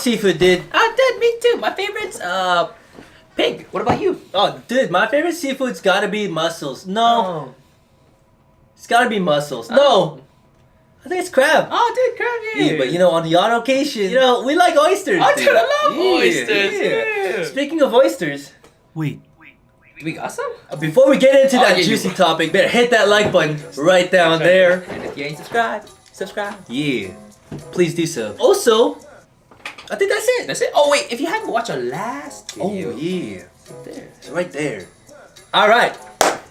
seafood, dude. Dude, me too. My favorite's pig. What about you? Oh, dude, my favorite seafood's gotta be mussels. No. It's gotta be mussels. No. I think it's crab. Oh, dude, crab, Yeah, but you know, on the odd occasion, you know, we like oysters. Oh, dude, I love Yeah, oysters. yeah. Speaking of oysters, wait. We got some? Before we get into that yeah, juicy topic, better hit that like button right down there. And if you ain't subscribed, subscribe. Yeah, please do so. Also, I think that's it. That's it. Oh wait, if you haven't watched our last video, yeah, right there. it's right there. All right,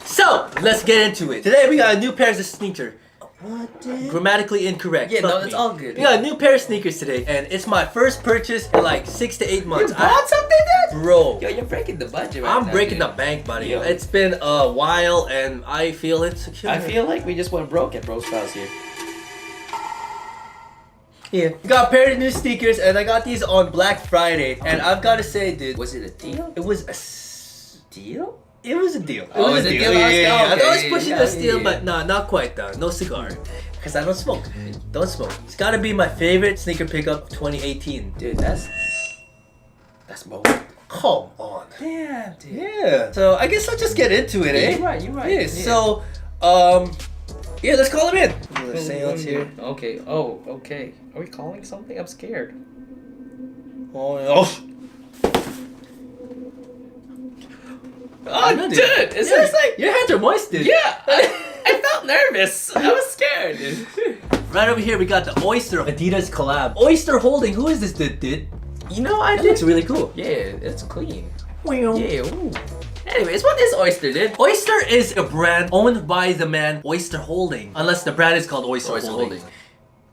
so let's get into it. Today we got a new pair of sneakers. What, dude? Grammatically incorrect. Yeah, Fuck no, me. it's all good. We got a new pair of sneakers today, and it's my first purchase in like 6 to 8 months. You bought something, dude? Bro, Yo, you're breaking the budget right now. I'm breaking dude. the bank, buddy. Yo. It's been a while, and I feel insecure. I feel like we just went broke at Brosefiles here. Yeah. We got a pair of new sneakers, and I got these on Black Friday, and I've got to say, dude, Was it a deal? it was a Deal? It was a deal. It Oh, was it's a a deal. deal. Yeah, yeah, yeah. I Okay, thought I was yeah, pushing yeah, the steal, yeah. but nah, not quite though. No cigar. Because I don't smoke. Don't smoke. It's gotta be my favorite sneaker pickup of 2018. Dude, that's bold. Come on. Damn, dude. Yeah. So I guess I'll just get into it, eh? You're right, you're right. Yeah, so, yeah, let's call him in. The seance here. Okay, oh, okay. Are we calling something? I'm scared. Oh. Oh, dude, is this like... Your hands are moist, dude. Yeah, I felt nervous. I was scared, dude. Right over here, we got the Oyster Adidas collab. Oyster Holding. Who is this dude? You know, I That did... looks really cool. Yeah, it's clean. Yeah. Yeah, ooh. Anyways, what is Oyster, dude? Oyster is a brand owned by the man Oyster Holding. Unless the brand is called Oyster, Holding.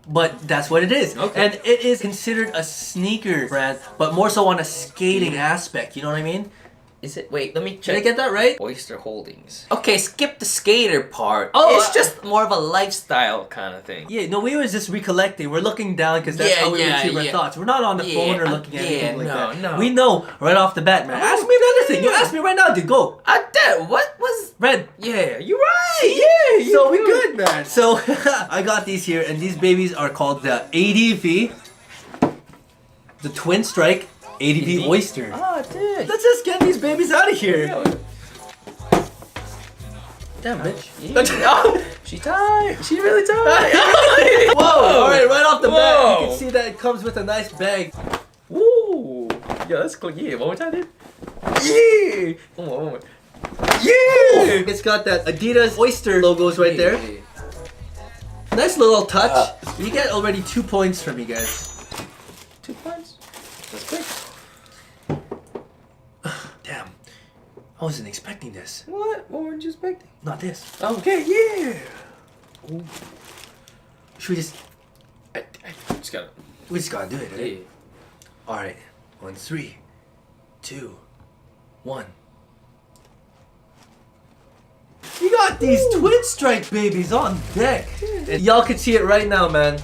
But that's what it is. Okay. And it is considered a sneaker brand, but more so on a skating aspect. You know what I mean? Is it? Wait, let me Did I check. get that right? Oyster Holdings. Okay, skip the skater part. Oh, It's just more of a lifestyle kind of thing. Yeah, no, we was just recollecting. We're looking down because that's Yeah, how we yeah, retrieve our yeah. thoughts. We're not on the phone or Yeah, looking at yeah, anything like no, that. no. We know right off the bat, man. Oh, Ask me another thing. You ask me right now, dude. Go. Dude, what was... Red. Yeah, you're right. Yeah, So we good, man. So I got these here, and these babies are called the ADV, the Twinstrike ADV Oyster. Oh, dude. Let's just get these babies out of here. Yo. Damn, bitch. Oh, she tied. She really tied. Whoa! All right, right off the bat, you Whoa. can see that it comes with a nice bag. Woo. Yo, that's cool. Yeah, one more time, dude. Yeah. One more. Yeah. It's got that Adidas Oyster logos right there. Yeah. Nice little touch. You get already 2 points from me guys. 2 points. That's quick. Damn. I wasn't expecting this. What? What weren't you expecting? Not this. Okay, yeah. Ooh. Should we just... I just gotta... We just gotta do it, right? Yeah. Alright. 1, 3, 2, 1. You got these Twinstrike babies on deck. And y'all can see it right now, man.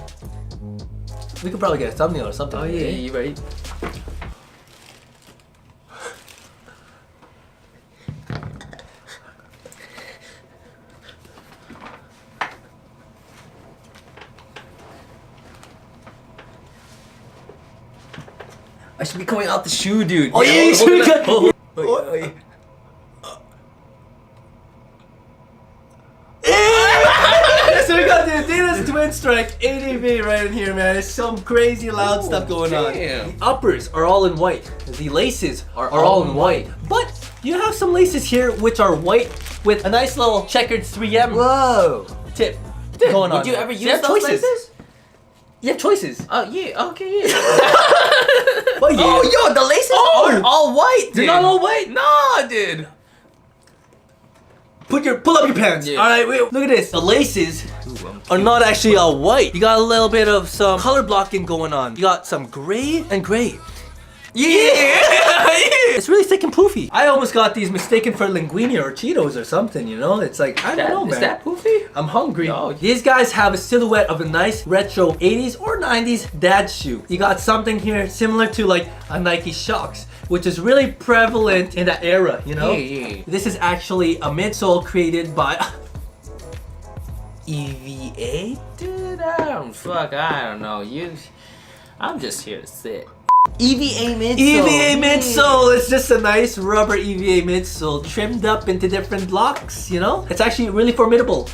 We could probably get a thumbnail or something. Oh, yeah, right? you ready? I should be coming out the shoe, dude. Oh, yeah, you should be cut- Oh, Oh, yeah. So we got the Adidas Twinstrike ADV right in here, man. There's some crazy loud stuff going on. damn. The uppers are all in white. The laces are all in white. But you have some laces here which are white with a nice little checkered 3M Whoa. tip Dude, going on. would you ever So use have those choices. laces? You have choices. Oh, yeah. Okay, yeah. But yeah. Oh, yo, the laces are all white, dude. They're not all white. Nah, dude. Pull up your pants. Yeah. All right, wait. Look at this. The laces are not actually all white. You got a little bit of some color blocking going on. You got some gray and gray. Yeah. It's really thick and poofy. I almost got these mistaken for linguine or Cheetos or something, you know? It's like, I don't know, man. Is that poofy? I'm hungry. No. These guys have a silhouette of a nice retro 80s or 90s dad shoe. You got something here similar to like a Nike Shox, which is really prevalent in that era, you know? Yeah. This is actually a midsole created by EVA? Dude, I don't know. I'm just here to sit. EVA midsole. EVA midsole. It's just a nice rubber EVA midsole trimmed up into different blocks, you know? It's actually really formidable.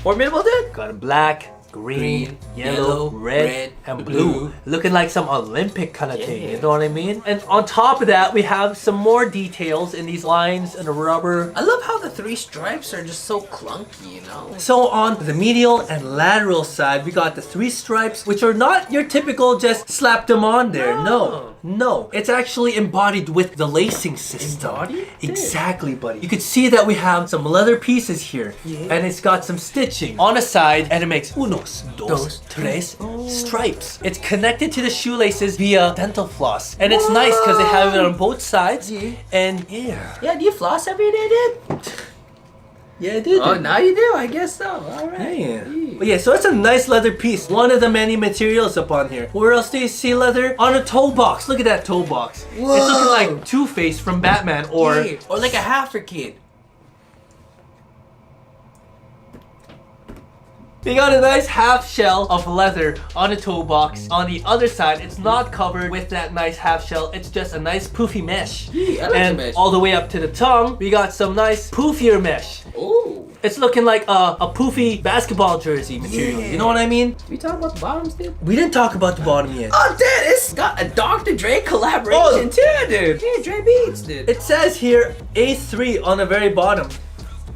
Formidable, dude. Got a black, green, yellow, red, and blue. Looking like some Olympic kind of thing, you know what I mean? And on top of that, we have some more details in these lines and the rubber. I love how the 3 stripes are just so clunky, you know? So on the medial and lateral side, we got the 3 stripes, which are not your typical just slap them on there. No. It's actually embodied with the lacing system. Embodied? Exactly, buddy. You can see that we have some leather pieces here, and it's got some stitching on the side, and it makes unos, dos, tres stripes. It's connected to the shoelaces via dental floss, and it's nice because they have it on both sides. And Yeah, do you floss every day, dude? yeah, I did. Oh, now you do. I guess so. All right. Yeah. But yeah, so it's a nice leather piece. One of the many materials up on here. Where else do you see leather? On a toe box. Look at that toe box. Whoa. It's looking like Two-Face from Batman or like a half kid. you got a nice half shell of leather on a toe box. On the other side, it's not covered with that nice half shell. It's just a nice poofy mesh. I like And the mesh. all the way up to the tongue, we got some nice poofier mesh. Ooh. It's looking like a poofy basketball jersey material. You know what I mean? We talk about the bottoms, dude? We didn't talk about the bottom yet. Oh, dude, it's got a Dr. Dre collaboration too, dude. Yeah, Dre Beats, dude. It says here A3 on the very bottom.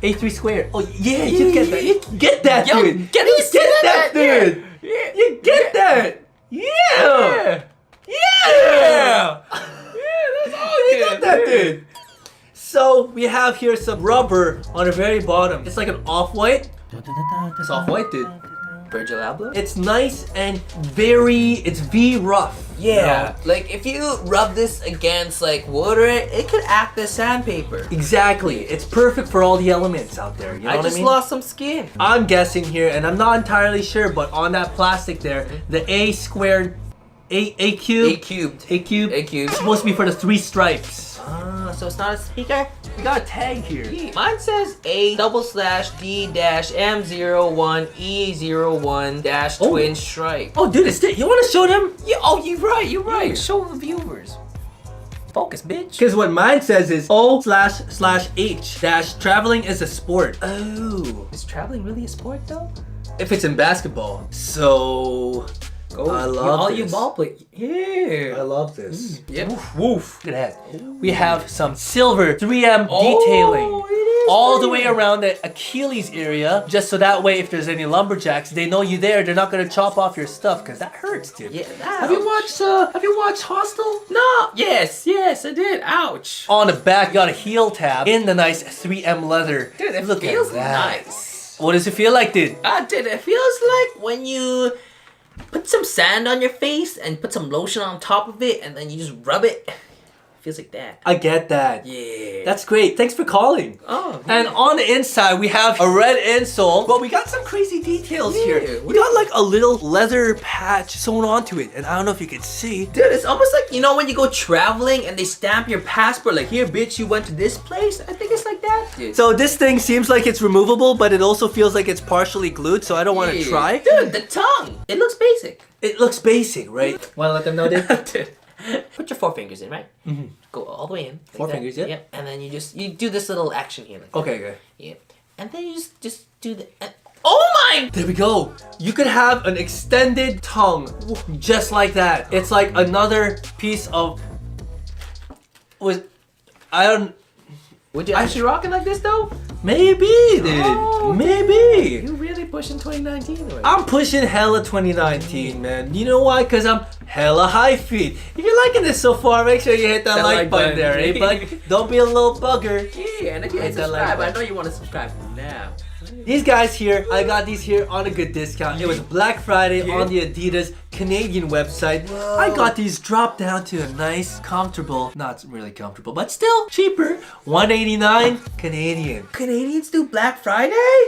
A3 squared. Oh yeah, you get that. You get that, Yo, dude. get you it, get that, yeah. dude. You get that. Yeah. Yeah. That's all You got that, dude. So we have here some rubber on the very bottom. It's like an off-white. It's off-white, dude. Virgil Abloh? It's nice and it's V rough. Yeah. Like if you rub this against like water, it could act as sandpaper. Exactly. It's perfect for all the elements out there. You know I what I just mean? lost some skin. I'm guessing here, and I'm not entirely sure, but on that plastic there, the A squared, A cubed, it's supposed to be for the 3 stripes. Ah, so it's not a speaker? We got a tag here. Mine says A/D-M01E01-Twinstrike. Oh, dude, you want to show them? Yeah, oh, you're right. Show the viewers. Focus, bitch. Because what mine says is O//H traveling is a sport. Oh. Is traveling really a sport though? If it's in basketball. So I love all this. you ball play. Yeah. I love this. Yep. Woof. Look at that. We have some silver 3M detailing. All the way around the Achilles area, just so that way if there's any lumberjacks, they know you there. They're not gonna chop off your stuff, because that hurts, dude. Yeah. Have you watched Hostel? No. Yes, I did. Ouch. On the back, you got a heel tab in the nice 3M leather. Dude, it Look feels at that. nice. What does it feel like, dude? Dude, it feels like when you put some sand on your face and put some lotion on top of it, and then you just rub it. Feels like that. I get that. Yeah. That's great. Thanks for calling. Oh. And on the inside, we have a red insole, but we got some crazy details here. We got like a little leather patch sewn onto it, and I don't know if you can see. Dude, it's almost like, you know when you go traveling and they stamp your passport like, here, bitch, you went to this place? I think it's like that, dude. So this thing seems like it's removable, but it also feels like it's partially glued, so I don't want to try. Dude, the tongue. It looks basic. It looks basic, right? Want to let them know, dude? Dude. Put your 4 fingers in, right? Mm-hmm. Go all the way in. Like 4 fingers, yeah? Yep. And then you do this little action here. Like Okay, that. okay. Yep. And then you just do the... oh my! There we go. You could have an extended tongue just like that. It's like another piece of... Would you actually rock it like this though? Maybe, dude. Oh, maybe. You really pushing 2019 already. I'm pushing hella 2019, man. You know why? Because I'm hella hyphyed. If you're liking this so far, make sure you hit that like button there, eh, bud? Don't be a little bugger. Yeah, and if you hit subscribe, I know you want to subscribe now. These guys here, I got these here on a good discount. It was Black Friday on the Adidas Canadian website. Whoa. I got these dropped down to a nice, comfortable, not really comfortable, but still cheaper, $189 Canadian. Canadians do Black Friday?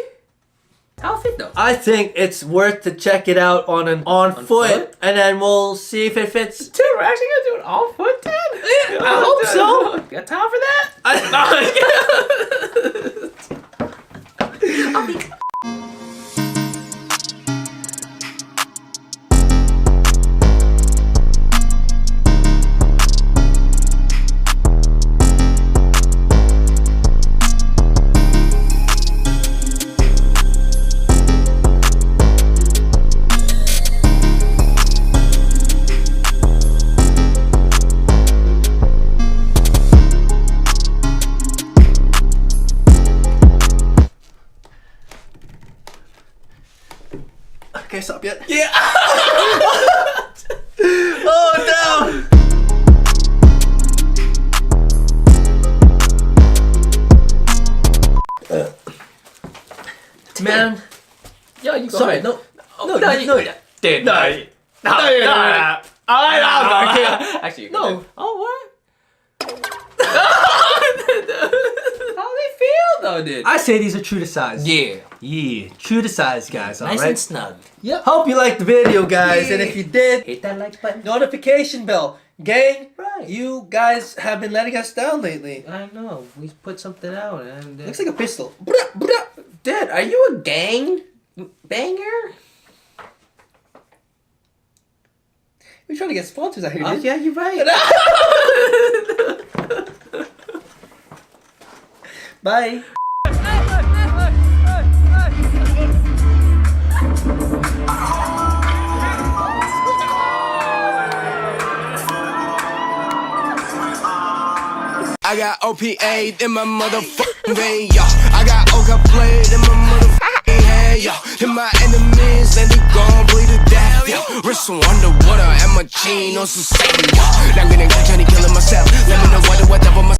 How fit though? I think it's worth to check it out on foot, and then we'll see if it fits. Dude, we're actually gonna do it on foot, dude? Yeah, I hope so. Got time for that? I'll be... Okay, stop yet. Yeah. Oh no. Man. Yo, you go Sorry, ahead. no. Oh, No, you- no. Dude, No. no. Actually, you go No. ahead. Oh, what? How they feel though, dude? I say these are true to size. Yeah. Yeah, true to size, guys. Nice and Alright. snug. Yep. Hope you liked the video, guys. And if you did, Hit that like button. notification bell. Gang, Right. you guys have been letting us down lately. I know. We put something out and. Looks like a pistol. Dude, are you a gang banger? We're trying to get sponsors out here, Oh dude. yeah, you're right. Bye. I got OPA in my motherfucking vein, yo. I got Oka played in my motherfucking head, yo. And my enemies, let it go and bleed to death, yo. Wrist underwater and my chain on some Satan, yo. Now I'm getting killing myself. Let me know whatever my